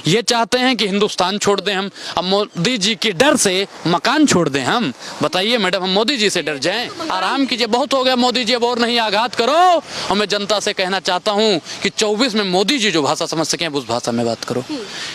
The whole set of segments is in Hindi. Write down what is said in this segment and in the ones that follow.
ये चाहते हैं कि हिंदुस्तान छोड़ दें हम। अब मोदी जी के डर से मकान छोड़ दें हम? बताइए मैडम, हम मोदी जी से डर जाएं? आराम कीजिए, बहुत हो गया मोदी जी, अब और नहीं आघात करो। और मैं जनता से कहना चाहता हूँ कि 24 में मोदी जी जो भाषा समझ सके उस भाषा में बात करो,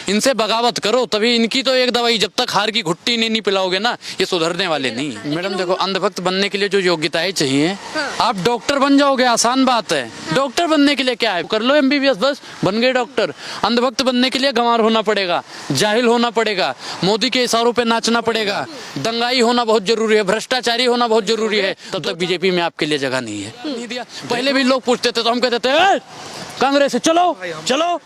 इनसे बगावत करो। तभी इनकी तो एक दवाई, जब तक हार की घुट्टी नहीं पिलाओगे ना, ये सुधरने वाले नहीं। मैडम देखो, अंधभक्त बनने के लिए जो योग्यताएं चाहिए, आप डॉक्टर बन जाओगे, आसान बात है। डॉक्टर बनने के लिए क्या है, कर लो MBBS, बस बन गए डॉक्टर। अंधभक्त बनने के लिए गंवार होना पड़ेगा, जाहिल होना पड़ेगा, मोदी के इशारों पे नाचना पड़ेगा, दंगाई होना बहुत जरूरी है, भ्रष्टाचारी होना बहुत जरूरी है, तब तक बीजेपी में आपके लिए जगह नहीं है। नहीं दिया। पहले भी लोग पूछते थे तो हम कहते थे कांग्रेस से चलो चलो।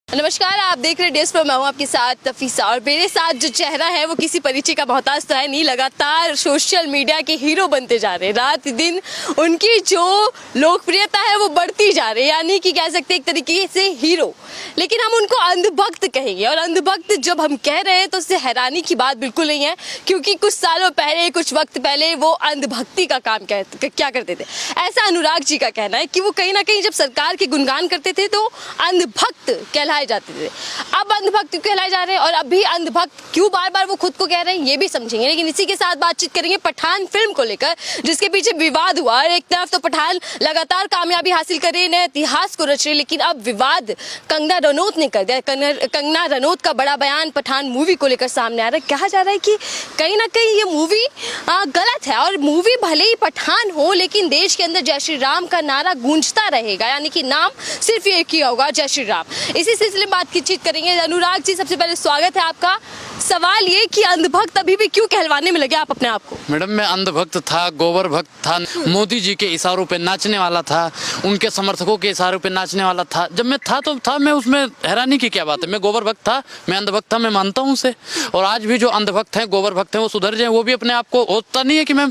नमस्कार, आप देख रहे हैं डेस्क पर, मैं हूं आपके साथ तफीसा, और मेरे साथ जो चेहरा है वो किसी परिचय का मोहताज तो है नहीं, लगातार सोशल मीडिया के हीरो बनते जा रहे हैं। रात दिन उनकी जो लोकप्रियता है वो बढ़ती जा रही है, यानी कि कह सकते हैं एक तरीके से हीरो। लेकिन हम उनको अंधभक्त कहेंगे, और अंधभक्त जब हम कह रहे हैं तो उससे हैरानी की बात बिल्कुल नहीं है, क्योंकि कुछ सालों पहले, कुछ वक्त पहले वो अंधभक्ति का काम क्या करते थे। ऐसा अनुराग जी का कहना है कि वो कहीं ना कहीं जब सरकार के गुणगान करते थे तो अंधभक्त कहलाए जाते थे। अब अंधभक्त क्यों कहलाए जा रहे हैं, और अभी अंधभक्त क्यों बार बार वो खुद को कह रहे हैं, ये भी समझेंगे। लेकिन इसी के साथ बातचीत करेंगे पठान फिल्म को लेकर, जिसके पीछे विवाद हुआ। और एक तरफ तो पठान लगातार कामयाबी हासिल कर रही है, नए इतिहास को रच रही है, लेकिन अब विवाद कंगना रनौत ने कर दिया। कंगना रनौत का बड़ा बयान पठान मूवी को लेकर सामने आ रहा है। कहा जा रहा है कि कहीं ना कहीं ये मूवी गलत है, और मूवी भले ही पठान हो, लेकिन देश के अंदर जय श्री राम का नारा गूंजता रहेगा, यानी कि नाम सिर्फ एक ही होगा, जय श्री राम। इसी सिलसिले में बातचीत करेंगे। अनुराग जी, सबसे पहले स्वागत है आपका। सवाल ये कि अंधभक्त अभी भी क्यों कहलवाने में लगे आप अपने आप को? मैडम, मैं अंधभक्त था, गोबर भक्त था, मोदी जी के इशारों पे नाचने वाला था, उनके समर्थकों के इशारों पे नाचने वाला था। जब मैं था तो था, मैं उसमें हैरानी की क्या बात है। मैं गोबर भक्त था, मैं अंधभक्त था, मैं मानता हूँ उसे। और आज भी जो अंधभक्त हैं, गोबर भक्त हैं, वो सुधर जाएं। वो भी अपने आप को, होता नहीं है कि मैं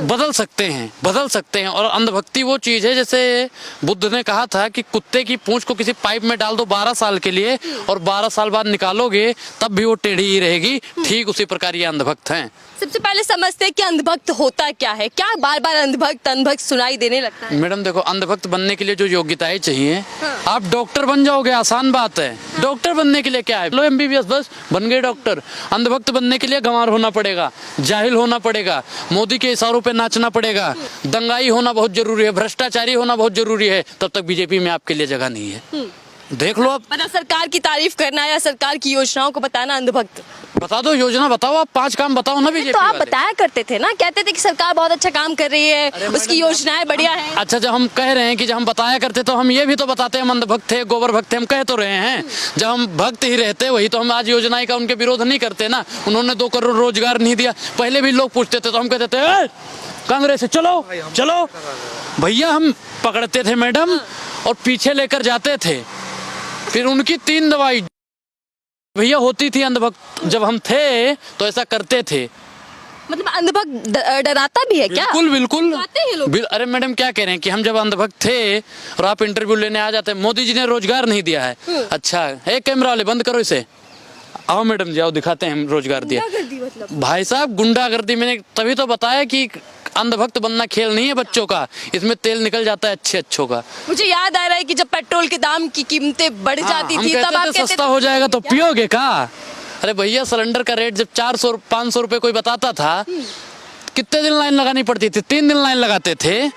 बदल सकते हैं। और अंधभक्ति वो चीज है, जैसे बुद्ध ने कहा था कि कुत्ते की पूंछ को किसी पाइप में डाल दो 12 साल के लिए, और 12 साल बाद निकालोगे तब भी वो टेढ़ी ही रहेगी। ठीक उसी प्रकार ये अंधभक्त हैं। सबसे पहले समझते हैं कि अंधभक्त होता क्या है, क्या बार बार अंधभक्त सुनाई देने लगता है? मैडम देखो, अंधभक्त बनने के लिए जो योग्यताएं चाहिए, आप डॉक्टर बन जाओगे, आसान बात है। डॉक्टर बनने के लिए क्या है, लो MBBS, बस बन गए डॉक्टर। अंधभक्त बनने के लिए गंवार होना पड़ेगा, जाहिल होना पड़ेगा, मोदी के इशारों पे नाचना पड़ेगा, दंगाई होना बहुत जरूरी है, भ्रष्टाचारी होना बहुत जरूरी है, तब तक बीजेपी में आपके लिए जगह नहीं है। देख लो। अब मतलब सरकार की तारीफ करना या सरकार की योजनाओं को बताना अंधभक्त? बता दो, योजना बताओ, आप 5 काम बताओ ना बीजेपी तो आप वाले। बताया करते थे ना, कहते थे कि सरकार बहुत अच्छा काम कर रही है, उसकी योजनाएं बढ़िया हैं। अच्छा, जब हम कह रहे हैं कि जब हम बताया करते तो हम ये भी तो बताते हैं, हम अंधभक्त थे, गोबर भक्त थे, हम कह तो रहे हैं। जब हम भक्त ही रहते, वही तो हम आज योजनाएं का उनके विरोध नहीं करते ना। उन्होंने 2 करोड़ रोजगार नहीं दिया, पहले भी लोग पूछते थे तो हम कहते थे कांग्रेस से चलो चलो। भैया हम पकड़ते थे मैडम, और पीछे लेकर जाते थे, फिर उनकी 3 दवाई भैया होती थी। अंधभक्त जब हम थे तो ऐसा करते थे। मतलब अंधभक्त डराता भी है क्या? बिल्कुल बिल्कुल। डराते हैं लोग। अरे मैडम, क्या कह रहे हैं कि हम जब अंधभक्त थे और आप इंटरव्यू लेने आ जाते, मोदी जी ने रोजगार नहीं दिया है। अच्छा, एक कैमरा वाले बंद करो इसे, आओ मैडम जी, आओ दिखाते हैं हम रोजगार दिया। मतलब भाई साहब, गुंडागर्दी। मैंने तभी तो बताया कि अंधभक्त बनना खेल नहीं है बच्चों का, इसमें तेल निकल जाता है अच्छों का। मुझे याद आ रहा है कि जब पेट्रोल के दाम की कीमतें बढ़ जाती थी, तब आप कहते सस्ता हो जाएगा तो पियोगे का? अरे भैया, सिलेंडर का रेट जब 400-500 रुपए कोई बताता था, कितने दिन लाइन लगानी पड़ती थी? 3 दिन लाइन लगाते थे।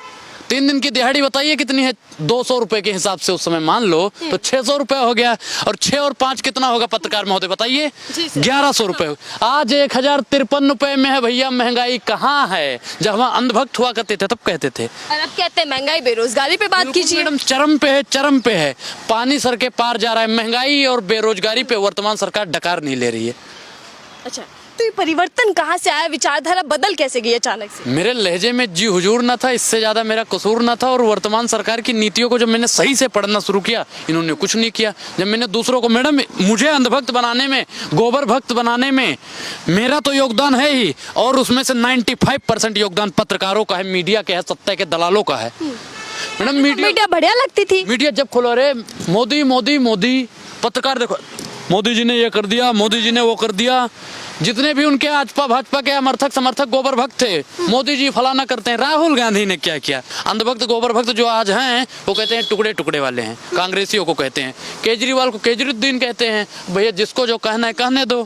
3 दिन की दिहाड़ी बताइए कितनी है? 200 रुपए के हिसाब से उस समय मान लो तो 600 रुपए हो गया। और 6 और 5 कितना होगा पत्रकार महोदय, बताइए? 1100 रुपए। आज 1053 रुपए में है भैया। महंगाई कहाँ है? जब हम अंधभक्त हुआ करते थे तब कहते थे। और अब कहते हैं महंगाई, बेरोजगारी पे बात कीजिए। मैडम, चरम पे है, पानी सर के पार जा रहा है। महंगाई और बेरोजगारी पे वर्तमान सरकार डकार नहीं ले रही है। अच्छा, तो ये परिवर्तन कहाँ से आया? विचारधारा बदल कैसे गई अचानक से? मेरे लहजे में जी हुजूर न था, इससे ज्यादा मेरा कसूर न था। और वर्तमान सरकार की नीतियों को जब मैंने सही से पढ़ना शुरू किया, इन्होंने कुछ नहीं किया। जब मैंने दूसरों को, मैडम मुझे अंधभक्त बनाने में, गोबर भक्त बनाने में मेरा तो योगदान है ही, और उसमें से 95% योगदान पत्रकारों का है, मीडिया के है, सत्ता के दलालों का है। मैडम, मीडिया बढ़िया लगती थी। मीडिया जब खोलो, अरे मोदी मोदी मोदी, पत्रकार देखो, मोदी जी ने ये कर दिया, मोदी जी ने वो कर दिया। जितने भी उनके भाजपा के समर्थक गोबर भक्त थे, मोदी जी फलाना करते हैं। राहुल गांधी ने क्या किया? अंधभक्त गोबर भक्त जो आज हैं वो कहते हैं टुकड़े टुकड़े वाले हैं, कांग्रेसियों को कहते हैं। केजरीवाल को केजरीउद्दीन कहते हैं। भैया जिसको जो कहना है कहने दो।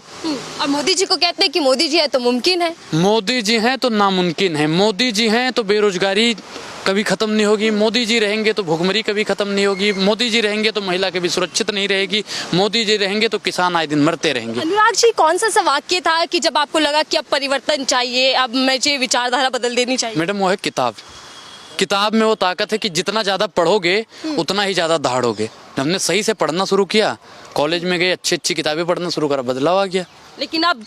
और मोदी जी को कहते हैं कि मोदी जी है तो मुमकिन है। मोदी जी हैं तो नामुमकिन है। मोदी जी हैं तो बेरोजगारी कभी खत्म नहीं होगी। मोदी जी रहेंगे तो भुखमरी कभी खत्म नहीं होगी। मोदी जी रहेंगे तो महिला कभी सुरक्षित नहीं रहेगी। मोदी जी रहेंगे तो किसान आए दिन मरते रहेंगे। अनुराग जी, कौन सा वाक्य था कि जब आपको लगा कि अब परिवर्तन चाहिए, अब मुझे विचारधारा बदल देनी चाहिए? मैडम वो है किताब। किताब में वो ताकत है कि जितना ज़्यादा पढ़ोगे उतना ही ज़्यादा दहाड़ोगे। हमने सही से पढ़ना शुरू किया, कॉलेज में गए, अच्छी अच्छी किताबें पढ़ना शुरू करा, बदलाव आ गया। लेकिन अब